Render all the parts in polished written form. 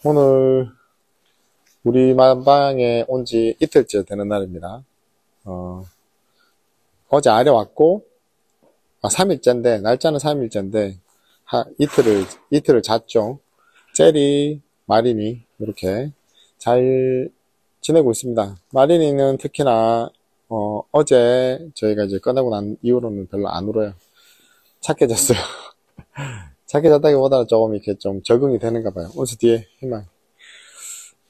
오늘 우리 만방에 온 지 이틀째 되는 날입니다. 어제 아래 왔고, 3일째인데, 날짜는 3일째인데, 이틀을 잤죠. 제리, 마린이, 이렇게 잘 지내고 있습니다. 마린이는 특히나, 어제 저희가 이제 꺼내고 난 이후로는 별로 안 울어요. 착해졌어요. 착해졌다기보다는 조금 이렇게 좀 적응이 되는가 봐요. 어제 뒤에 희망.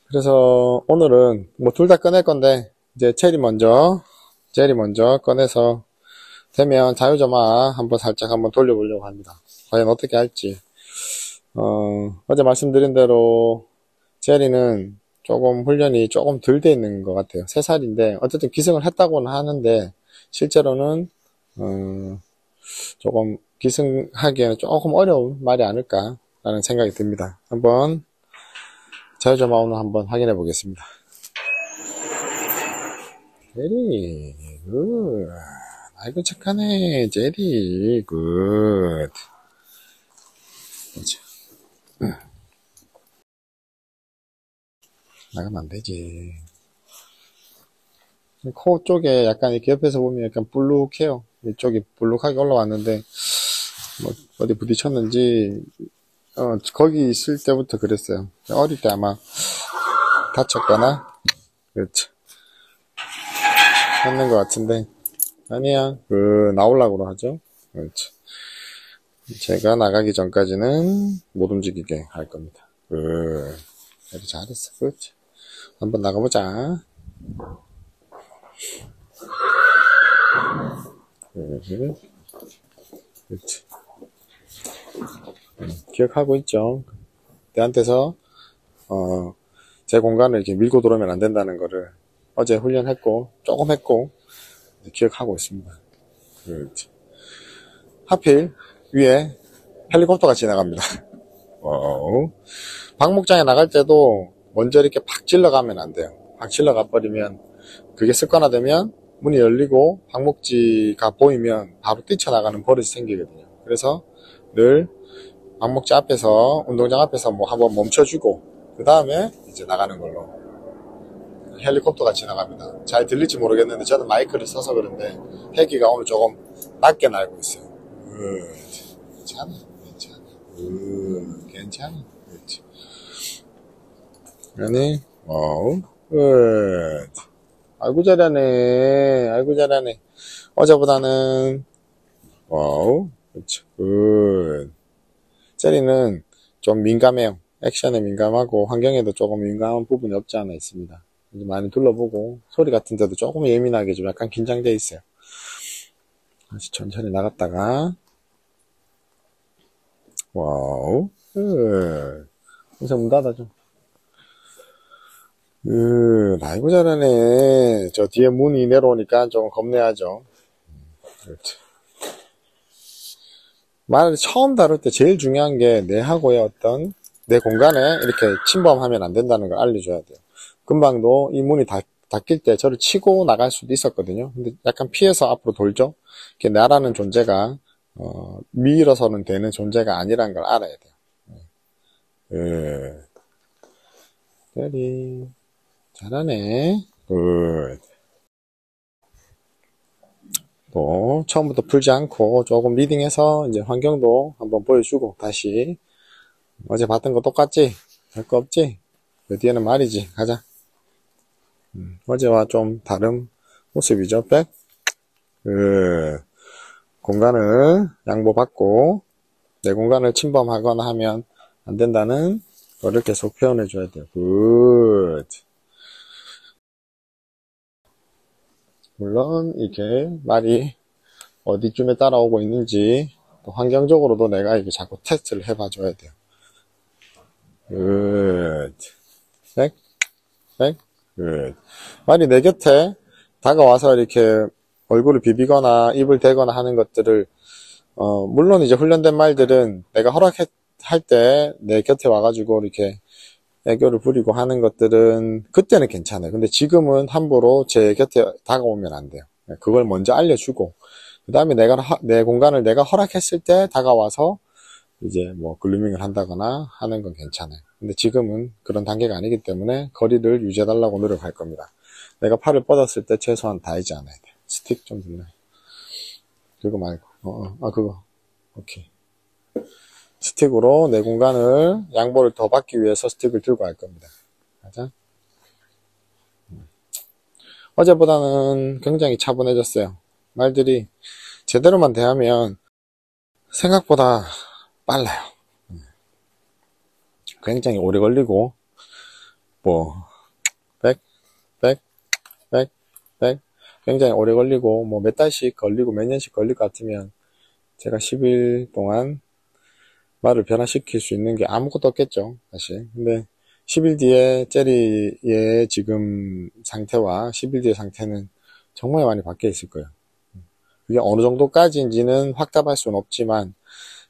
그래서 오늘은 뭐 둘 다 꺼낼 건데, 이제 제리 먼저 꺼내서 되면 자유점화 살짝 한번 돌려보려고 합니다. 과연 어떻게 할지. 어제 말씀드린 대로 제리는 조금 훈련이 조금 덜 돼 있는 것 같아요. 3살인데 어쨌든 기승을 했다고는 하는데 실제로는 조금 기승하기에는 조금 어려운 말이 아닐까라는 생각이 듭니다. 한번 자유점화 오늘 한번 확인해 보겠습니다. 제리 굿. 아이고 착하네 제리 굿. 나가면 안 되지. 코 쪽에 약간 이렇게 옆에서 보면 약간 불룩해요. 이쪽이 불룩하게 올라왔는데 뭐 어디 부딪혔는지 거기 있을 때부터 그랬어요. 어릴 때 아마 다쳤거나 그렇죠. 했는 것 같은데 아니야. 나오려고 하죠. 그렇죠. 제가 나가기 전까지는 못 움직이게 할 겁니다. 아주 잘했어. 그렇지. 한번 나가보자. 그렇지. 기억하고 있죠. 내한테서 제 공간을 이렇게 밀고 들어오면 안 된다는 거를 어제 훈련했고 조금 했고 기억하고 있습니다. 그렇지. 하필 위에 헬리콥터가 지나갑니다. 방목장에 나갈 때도 먼저 이렇게 팍 질러가면 안 돼요. 팍 질러가 버리면 그게 습관화되면 문이 열리고 방목지가 보이면 바로 뛰쳐나가는 버릇이 생기거든요. 그래서 늘 방목지 앞에서 운동장 앞에서 뭐 한번 멈춰주고 그 다음에 이제 나가는 걸로. 헬리콥터가 지나갑니다. 잘 들릴지 모르겠는데 저는 마이크를 써서 그런데 헬기가 오늘 조금 낮게 날고 있어요. 괜찮아. 괜찮아. 그렇지. 아니, 아이고 잘하네. 어제보다는, 그렇죠. 제리는 좀 민감해요. 액션에 민감하고 환경에도 조금 민감한 부분이 없지 않아 있습니다. 이제 많이 둘러보고 소리 같은 데도 조금 예민하게 좀 약간 긴장돼 있어요. 다시 천천히 나갔다가 우선 문 닫아줘. 아이고 잘하네. 저 뒤에 문이 내려오니까 좀 겁내하죠. 그렇지. 말을 처음 다룰 때 제일 중요한 게 내하고의 어떤 내 공간에 이렇게 침범하면 안 된다는 걸 알려줘야 돼요. 금방도 이 문이 닫힐 때 저를 치고 나갈 수도 있었거든요. 근데 약간 피해서 앞으로 돌죠. 이렇게 나라는 존재가 밀어서는 되는 존재가 아니라는 걸 알아야 돼요. 때리 잘하네. 또 처음부터 풀지 않고 조금 리딩해서 이제 환경도 한번 보여주고 다시 어제 봤던 거 똑같지? 할 거 없지? 그 뒤에는 말이지. 가자. 어제와 좀 다른 모습이죠. 백. 공간을 양보받고 내 공간을 침범하거나 하면 안 된다는 거를 계속 표현해 줘야 돼요. 굿. 물론 이렇게 말이 어디쯤에 따라오고 있는지 또 환경적으로도 내가 이게 자꾸 테스트를 해봐 줘야 돼요. 굿. 백. 굿. 말이 내 곁에 다가와서 이렇게 얼굴을 비비거나 입을 대거나 하는 것들을 물론 이제 훈련된 말들은 내가 허락할 때 내 곁에 와가지고 이렇게 애교를 부리고 하는 것들은 그때는 괜찮아요. 근데 지금은 함부로 제 곁에 다가오면 안 돼요. 그걸 먼저 알려주고 그 다음에 내 공간을 내가 허락했을 때 다가와서 이제 뭐 글루밍을 한다거나 하는 건 괜찮아요. 근데 지금은 그런 단계가 아니기 때문에 거리를 유지해달라고 노력할 겁니다. 내가 팔을 뻗었을 때 최소한 닿지 않아야 돼. 스틱 좀 줄래? 그거 말고. 그거. 오케이. 스틱으로 내 공간을, 양보를 더 받기 위해서 스틱을 들고 갈 겁니다. 맞아? 어제보다는 굉장히 차분해졌어요. 말들이 제대로만 대하면 생각보다 빨라요. 굉장히 오래 걸리고, 뭐, 100, 100, 100, 100, 굉장히 오래 걸리고, 뭐 몇 달씩 걸리고 몇 년씩 걸릴 것 같으면 제가 10일 동안 말을 변화시킬 수 있는 게 아무것도 없겠죠, 사실. 근데 10일 뒤에 제리의 지금 상태와 10일 뒤의 상태는 정말 많이 바뀌어 있을 거예요. 그게 어느 정도까지인지는 확답할 수는 없지만,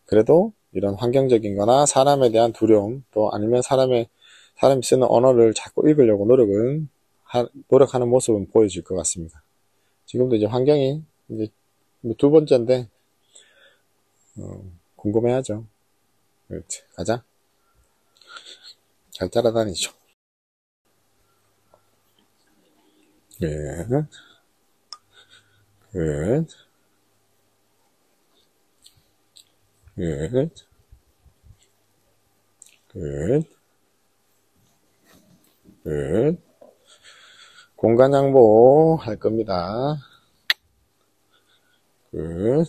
그래도 이런 환경적인 거나 사람에 대한 두려움, 또 아니면 사람이 쓰는 언어를 자꾸 읽으려고 노력하는 모습은 보여질 것 같습니다. 지금도 이제 환경이 이제 두 번째인데, 궁금해하죠. 그렇지. 가자. 잘 따라다니죠. 굿. 굿. 굿. 굿. 굿. 공간 양보 할 겁니다. 굿.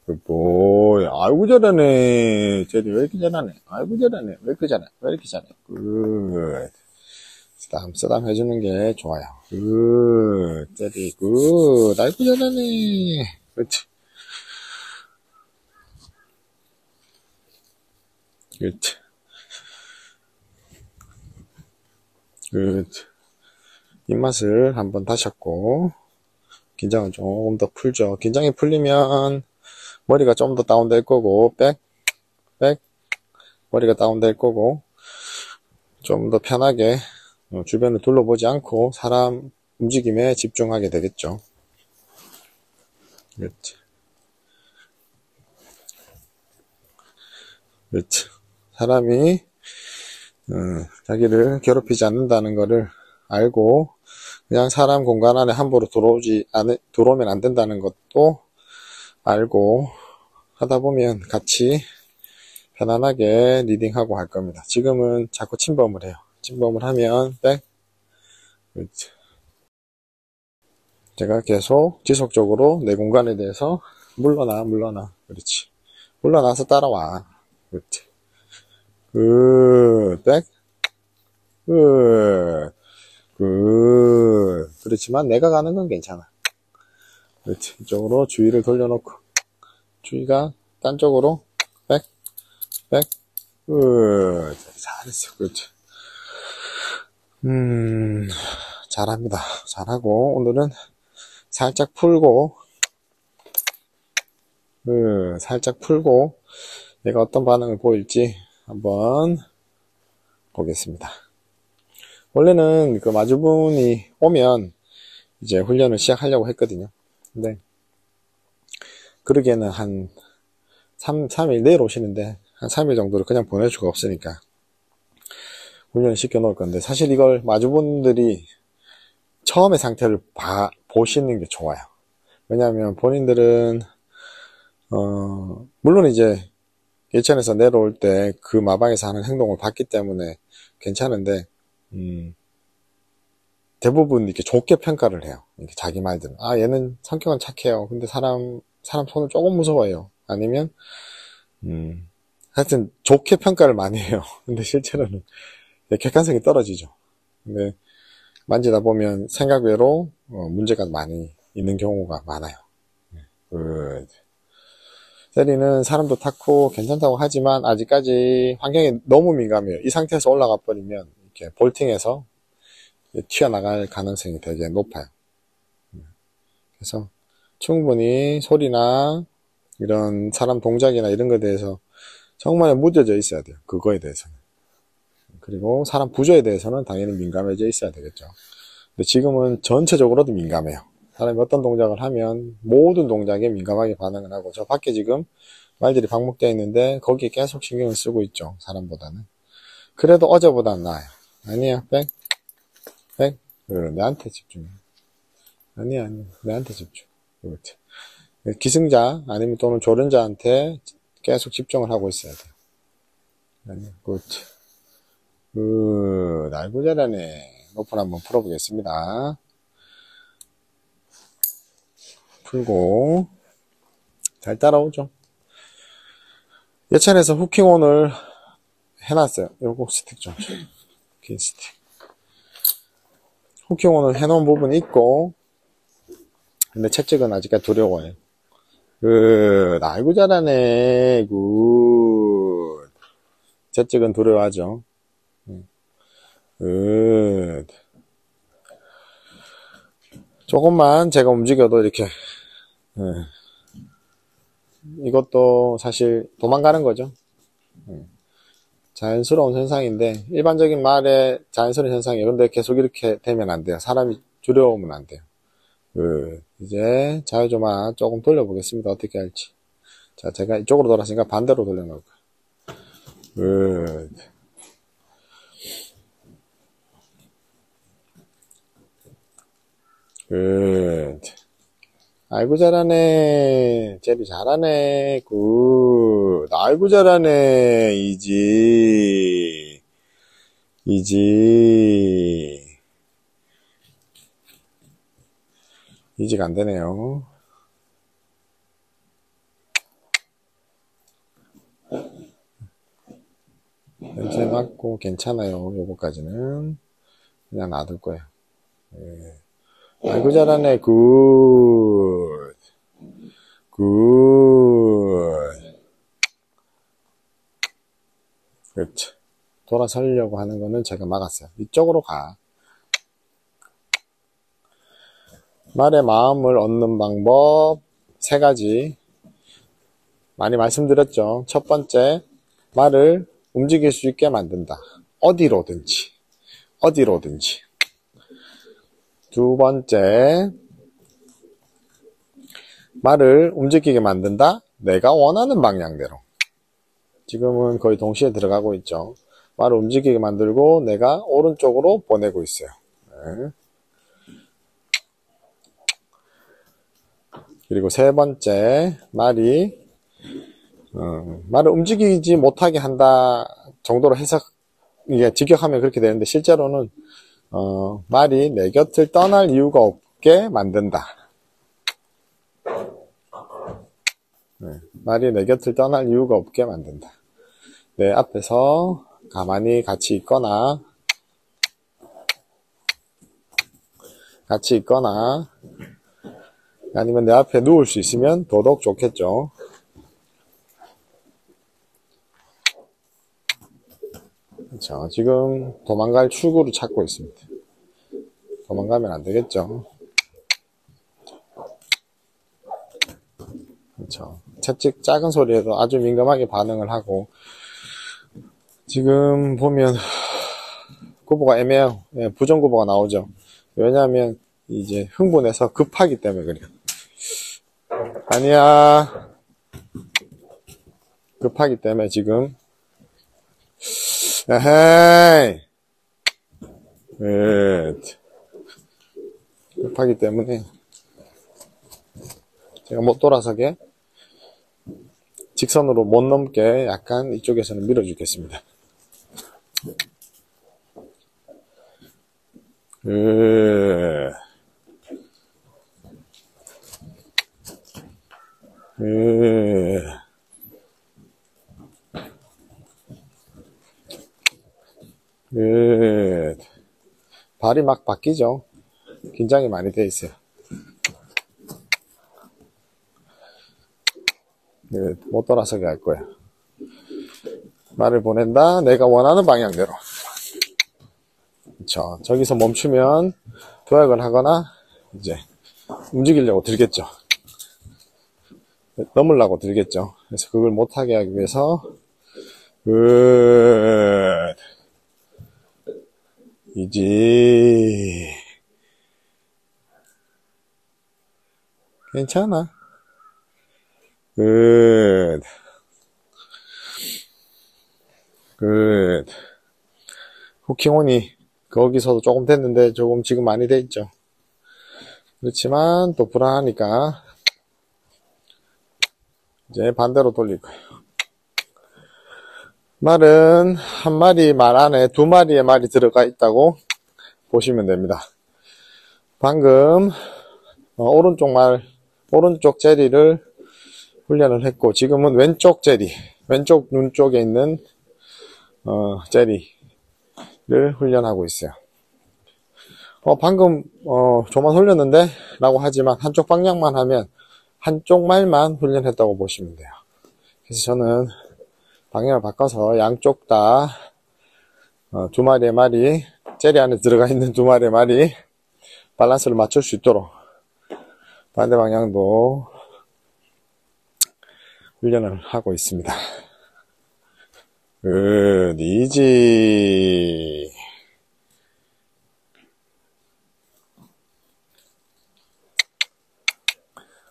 굿보이. 아이고 잘하네. 제리 왜 이렇게 잘하네. 아이고 잘하네. 왜 이렇게 잘해. 왜 이렇게 잘해. 굿. 쓰담 해주는 게 좋아요. 굿. 제리 굿. 아이고 잘하네. 그렇지. 그렇지. 굿. 입맛을 한번 다셨고, 긴장을 조금 더 풀죠. 긴장이 풀리면 머리가 좀 더 다운될 거고, 머리가 다운될 거고, 좀 더 편하게 주변을 둘러보지 않고 사람 움직임에 집중하게 되겠죠. 그렇지. 그렇지. 사람이 자기를 괴롭히지 않는다는 거를 알고 그냥 사람 공간 안에 함부로 들어오면 안 된다는 것도 알고 하다 보면 같이 편안하게 리딩하고 할 겁니다. 지금은 자꾸 침범을 해요. 침범을 하면 그렇지. 제가 계속 지속적으로 내 공간에 대해서 물러나. 그렇지. 물러나서 따라와. 그렇지. 그렇지만 내가 가는 건 괜찮아. 그렇지. 이쪽으로 주의를 돌려놓고 주의가 딴 쪽으로 잘했어. 그렇지. 잘합니다. 잘하고 오늘은 살짝 풀고 내가 어떤 반응을 보일지 한번 보겠습니다. 원래는 그 마주분이 오면 이제 훈련을 시작하려고 했거든요. 근데 그러기에는 한 3일 내일 오시는데 한 3일 정도를 그냥 보낼 수가 없으니까 훈련을 시켜 놓을 건데, 사실 이걸 마주분들이 처음의 상태를 보시는 게 좋아요. 왜냐하면 본인들은 물론 이제 예천에서 내려올 때 그 마방에서 하는 행동을 봤기 때문에 괜찮은데 대부분 이렇게 좋게 평가를 해요. 이렇게 자기 말들은 얘는 성격은 착해요. 근데 사람 손을 조금 무서워해요. 아니면 하여튼 좋게 평가를 많이 해요. 근데 실제로는 객관성이 떨어지죠. 근데 만지다 보면 생각 외로 문제가 많이 있는 경우가 많아요. 세리는 사람도 탔고 괜찮다고 하지만 아직까지 환경에 너무 민감해요. 이 상태에서 올라가 버리면 이렇게 볼팅해서 튀어나갈 가능성이 되게 높아요. 그래서 충분히 소리나 이런 사람 동작이나 이런 것에 대해서 정말 무뎌져 있어야 돼요. 그거에 대해서는. 그리고 사람 구조에 대해서는 당연히 민감해져 있어야 되겠죠. 근데 지금은 전체적으로도 민감해요. 사람이 어떤 동작을 하면 모든 동작에 민감하게 반응을 하고, 저 밖에 지금 말들이 방목되어 있는데 거기에 계속 신경을 쓰고 있죠. 사람보다는. 그래도 어제보다는 나아요. 아니야, 백, 백. 내한테 집중해. 아니야. 내한테 집중. 그렇지. 기승자, 아니면 또는 조련자한테 계속 집중을 하고 있어야 돼요. 아니야, 그렇지. 아이고 잘하네. 오픈 한번 풀어보겠습니다. 풀고, 잘 따라오죠. 예찬에서 후킹온을 해놨어요. 요거 스틱 좀. 긴 스틱. 후킹온을 해놓은 부분이 있고, 근데 채찍은 아직까지 두려워요. 아이고 잘하네. 굿. 채찍은 두려워하죠. 조금만 제가 움직여도 이렇게, 이것도 사실 도망가는 거죠. 자연스러운 현상인데, 일반적인 말의 자연스러운 현상이에요. 근데 계속 이렇게 되면 안 돼요. 사람이 두려우면 안 돼요. 이제 자유조마 조금 돌려보겠습니다. 어떻게 할지. 자, 제가 이쪽으로 돌았으니까 반대로 돌려놓을 거예요. 아이고 잘하네. 제비 잘하네. 굿. 아이고 잘하네. 이지. 이지가 안 되네요. 냄새 맡고 괜찮아요. 요거까지는 그냥 놔둘 거예요. 아이고 잘하네. 굿. 그렇지. 돌아서려고 하는 거는 제가 막았어요. 이쪽으로 가. 말의 마음을 얻는 방법 3가지 많이 말씀드렸죠. 첫 번째, 말을 움직일 수 있게 만든다. 어디로든지. 두 번째, 말을 움직이게 만든다. 내가 원하는 방향대로. 지금은 거의 동시에 들어가고 있죠. 말을 움직이게 만들고 내가 오른쪽으로 보내고 있어요. 네. 그리고 세 번째, 말을 움직이지 못하게 한다 정도로 해석, 이게 직역하면 그렇게 되는데, 실제로는, 말이 내 곁을 떠날 이유가 없게 만든다. 네, 말이 내 곁을 떠날 이유가 없게 만든다. 내 앞에서 가만히 같이 있거나, 아니면 내 앞에 누울 수 있으면 더더욱 좋겠죠. 그렇죠. 지금 도망갈 출구를 찾고 있습니다. 도망가면 안 되겠죠. 그렇죠. 채찍 작은 소리에도 아주 민감하게 반응을 하고, 지금 보면 구보가 애매해요. 예, 부정구보가 나오죠. 왜냐하면 이제 흥분해서 급하기 때문에 그래요. 아니야. 급하기 때문에 지금 에헤이. 급하기 때문에 제가 못 돌아서게 직선으로 못 넘게 약간 이쪽에서는 밀어주겠습니다. 발이 막 바뀌죠. 긴장이 많이 돼 있어요. 못 돌아서게 할 거야. 말을 보낸다. 내가 원하는 방향대로. 그쵸. 저기서 멈추면 도약을 하거나 이제 움직이려고 들겠죠. 넘으려고 들겠죠. 그래서 그걸 못하게 하기 위해서 이지 괜찮아. 후킹온이 거기서도 조금 됐는데 조금 지금 많이 돼 있죠. 그렇지만 또 불안하니까 이제 반대로 돌릴 거예요. 말은 한 마리 말 안에 두 마리의 말이 들어가 있다고 보시면 됩니다. 방금 오른쪽 제리를 훈련을 했고, 지금은 왼쪽 제리, 왼쪽 눈 쪽에 있는 제리를 훈련하고 있어요. 방금 조만 훈렸는데 라고 하지만 한쪽 방향만 하면 한쪽 말만 훈련했다고 보시면 돼요. 그래서 저는 방향을 바꿔서 양쪽 다 두 마리의 말이, 제리 안에 들어가 있는 두 마리의 말이 밸런스를 맞출 수 있도록 반대 방향도 훈련을 하고 있습니다. 이지.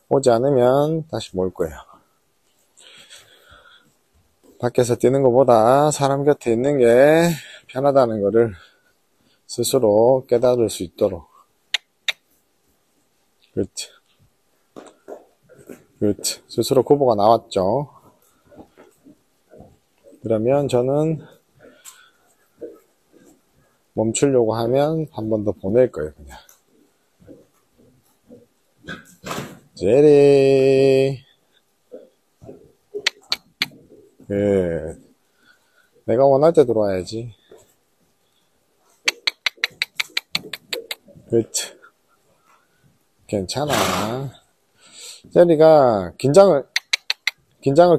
오지 않으면 다시 몰 거예요. 밖에서 뛰는 것보다 사람 곁에 있는 게 편하다는 거를 스스로 깨달을 수 있도록. 그렇지. 스스로 구보가 나왔죠. 그러면 저는 멈추려고 하면 한 번 더 보낼 거예요, 그냥. 제리. 내가 원할 때 들어와야지. 그렇지. 괜찮아. 제리가 긴장을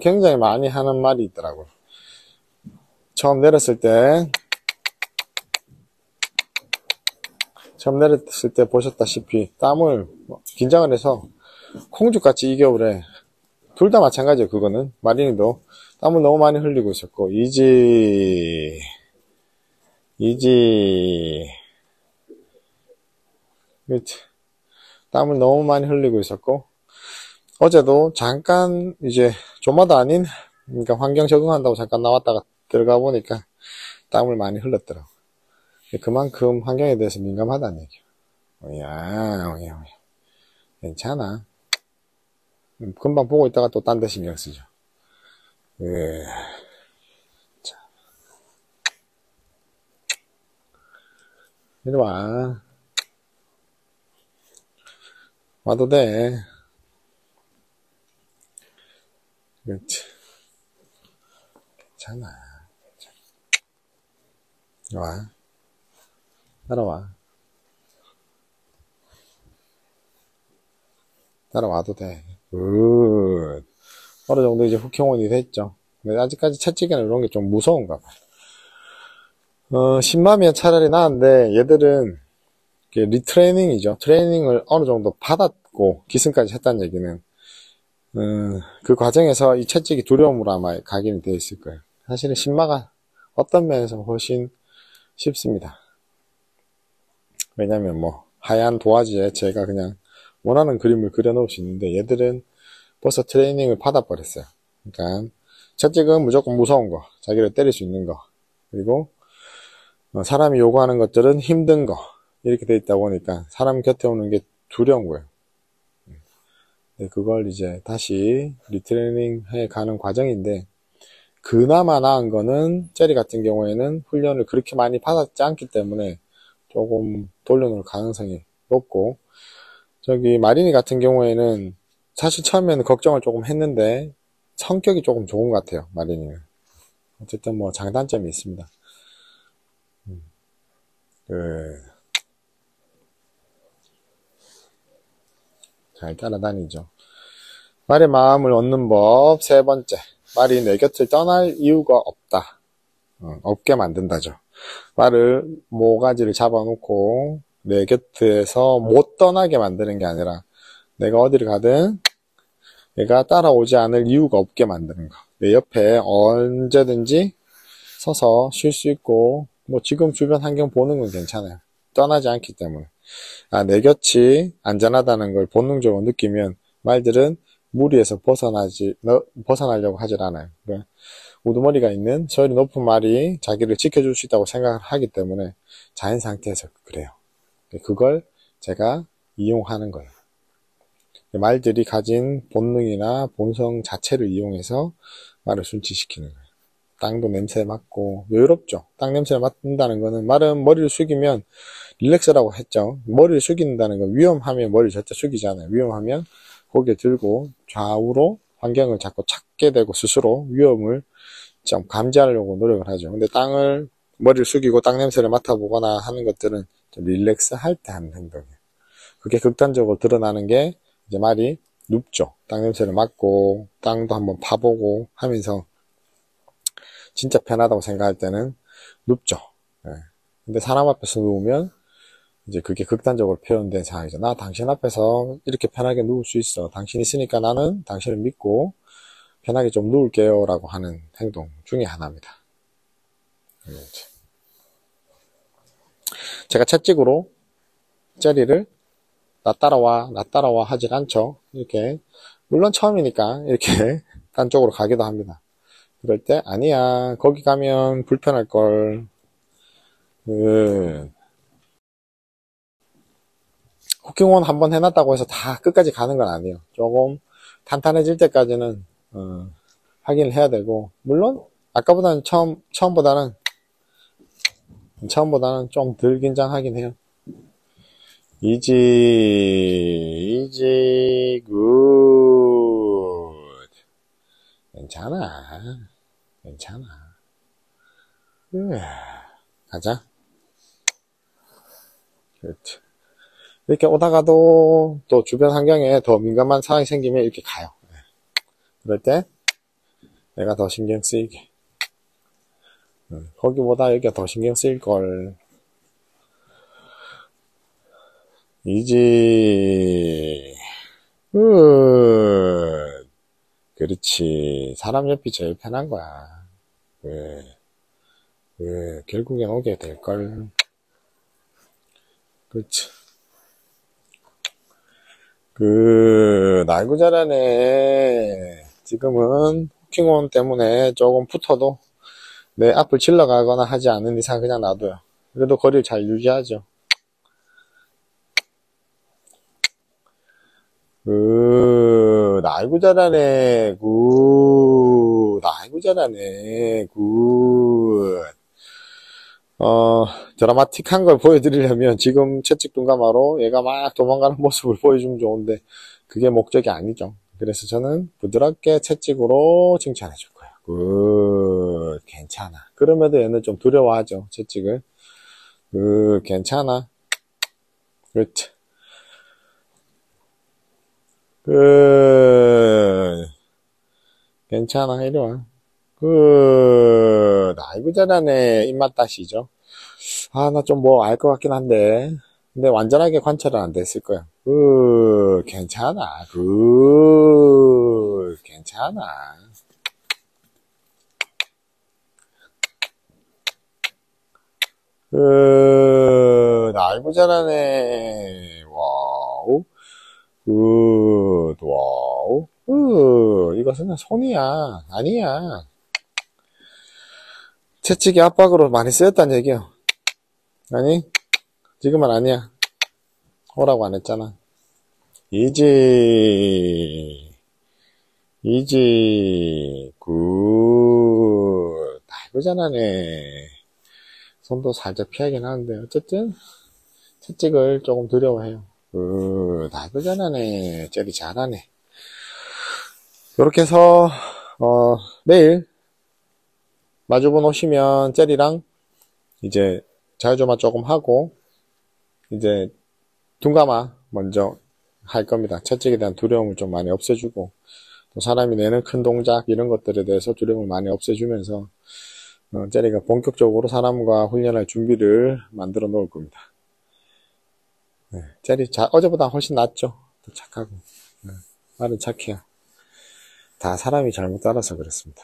굉장히 많이 하는 말이 있더라고요. 처음 내렸을 때 보셨다시피 땀을 긴장을 해서 콩죽같이 이겨오래. 둘 다 마찬가지예요. 그거는 마린이도 땀을 너무 많이 흘리고 있었고, 이지 그렇지. 땀을 너무 많이 흘리고 있었고, 어제도 잠깐 이제 조마다 아닌, 그러니까 환경 적응한다고 잠깐 나왔다가 들어가 보니까 땀을 많이 흘렸더라고. 그만큼 환경에 대해서 민감하다는 얘기야. 오야. 괜찮아. 금방 보고 있다가 또 딴 데 신경 쓰죠. 자. 이리 와. 와도 돼. 그렇지. 괜찮아. 와. 따라와도 돼. 어느 정도 이제 후킹온이 됐죠. 근데 아직까지 채찍이나 이런 게 좀 무서운가 봐. 신마면 차라리 나은데, 얘들은 리트레이닝이죠. 트레이닝을 어느 정도 받았고 기승까지 했다는 얘기는 그 과정에서 이 채찍이 두려움으로 아마 각인이 되어 있을 거예요. 사실은 신마가 어떤 면에서 훨씬 쉽습니다. 왜냐면 하얀 도화지에 제가 그냥 원하는 그림을 그려놓을 수 있는데, 얘들은 벌써 트레이닝을 받아버렸어요. 그러니까 채찍은 무조건 무서운 거, 자기를 때릴 수 있는 거, 그리고 사람이 요구하는 것들은 힘든 거, 이렇게 돼 있다 보니까 사람 곁에 오는 게 두려운 거예요. 그걸 이제 다시 리트레이닝 해 가는 과정인데, 그나마 나은 거는 제리 같은 경우에는 훈련을 그렇게 많이 받았지 않기 때문에 조금 돌려놓을 가능성이 높고, 저기 마린이 같은 경우에는 사실 처음에는 걱정을 조금 했는데 성격이 조금 좋은 것 같아요. 마린이는 어쨌든 장단점이 있습니다. 잘 따라다니죠. 말의 마음을 얻는 법. 세 번째, 말이 내 곁을 떠날 이유가 없다. 없게 만든다죠. 말을 모가지를 잡아놓고 내 곁에서 못 떠나게 만드는 게 아니라, 내가 어디를 가든 내가 따라오지 않을 이유가 없게 만드는 거. 내 옆에 언제든지 서서 쉴 수 있고, 지금 주변 환경 보는 건 괜찮아요. 떠나지 않기 때문에. 내 곁이 안전하다는 걸 본능적으로 느끼면 말들은 무리에서 벗어나려고 하질 않아요. 그러니까 우두머리가 있는 소열이 높은 말이 자기를 지켜줄 수 있다고 생각하기 때문에 자연 상태에서 그래요. 그걸 제가 이용하는 거예요. 말들이 가진 본능이나 본성 자체를 이용해서 말을 순치시키는 거예요. 땅도 냄새 맡고 여유롭죠. 땅 냄새를 맡는다는 거는 말은 머리를 숙이면 릴렉스라고 했죠. 머리를 숙인다는 건 위험하면 머리를 절대 숙이지 않아요. 위험하면 고개 들고 좌우로 환경을 자꾸 찾게 되고 스스로 위험을 좀 감지하려고 노력을 하죠. 근데 머리를 숙이고 땅 냄새를 맡아보거나 하는 것들은 좀 릴렉스 할 때 하는 행동이에요. 그게 극단적으로 드러나는 게 이제 말이 눕죠. 땅 냄새를 맡고 땅도 한번 파보고 하면서 진짜 편하다고 생각할 때는 눕죠. 예. 근데 사람 앞에서 누우면 이제 그게 극단적으로 표현된 상황이죠. 나 당신 앞에서 이렇게 편하게 누울 수 있어. 당신 있으니까 나는 당신을 믿고 편하게 좀 누울게요. 라고 하는 행동 중에 하나입니다. 제가 채찍으로 젤리를 나 따라와 하질 않죠. 이렇게 물론 처음이니까 이렇게 딴 쪽으로 가기도 합니다. 그럴 때 아니야 거기 가면 불편할걸. 쿠킹온 한번 해놨다고 해서 다 끝까지 가는 건 아니에요. 조금 탄탄해질 때까지는 확인을 해야 되고, 물론 아까보다는 처음보다는 좀 덜 긴장하긴 해요. 이지 굿. 괜찮아. 가자. 그렇지. 이렇게 오다가도 또 주변 환경에 더 민감한 상황이 생기면 이렇게 가요. 그럴 때 내가 더 신경 쓰이게. 거기보다 여기가 더 신경 쓰일걸. 이지 그렇지. 사람 옆이 제일 편한 거야. 결국엔 오게 될걸. 그렇지. 날고 자라네. 지금은 쿠킹온 때문에 조금 붙어도 내 앞을 질러가거나 하지 않는 이상 그냥 놔둬요. 그래도 거리를 잘 유지하죠. 날고 자라네. 날고 자라네. 드라마틱한 걸 보여드리려면 지금 채찍 둔감화로 얘가 막 도망가는 모습을 보여주면 좋은데 그게 목적이 아니죠. 그래서 저는 부드럽게 채찍으로 칭찬해 줄 거예요. 괜찮아. 그럼에도 얘는 좀 두려워하죠. 채찍을. 괜찮아. 그렇지. 괜찮아. 이리 와. 아이고 잘하네. 입맛 다시죠. 나 좀 뭐 알 것 같긴 한데. 근데 완전하게 관찰은 안 됐을 거야. 괜찮아. 괜찮아. 아이고 잘하네. 와우. 와우. 이것은 손이야. 아니야. 채찍이 압박으로 많이 쓰였단 얘기야. 아니, 지금은 아니야. 오라고 안 했잖아. 이지, 아이고 잘하네. 손도 살짝 피하긴 하는데, 어쨌든, 채찍을 조금 두려워해요. 아이고 잘하네. 젤리 잘하네. 요렇게 해서, 내일, 마주본 오시면 젤리랑 이제 자유조마 조금 하고 이제 둔감화 먼저 할 겁니다. 채찍에 대한 두려움을 좀 많이 없애주고 또 사람이 내는 큰 동작 이런 것들에 대해서 두려움을 많이 없애주면서 젤리가 본격적으로 사람과 훈련할 준비를 만들어 놓을 겁니다. 젤리 어제보다 훨씬 낫죠. 더 착하고 말은 착해요. 다 사람이 잘못 따라서 그렇습니다.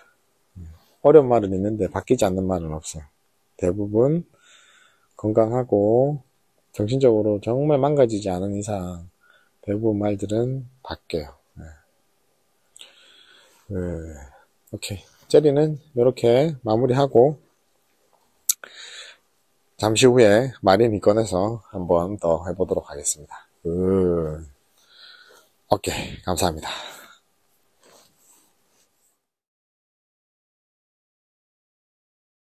어려운 말은 있는데 바뀌지 않는 말은 없어요. 대부분 건강하고 정신적으로 정말 망가지지 않은 이상 대부분 말들은 바뀌어요. 오케이. 젤리는 이렇게 마무리하고, 잠시 후에 마린이 꺼내서 한번 더 해보도록 하겠습니다. 오케이. 감사합니다.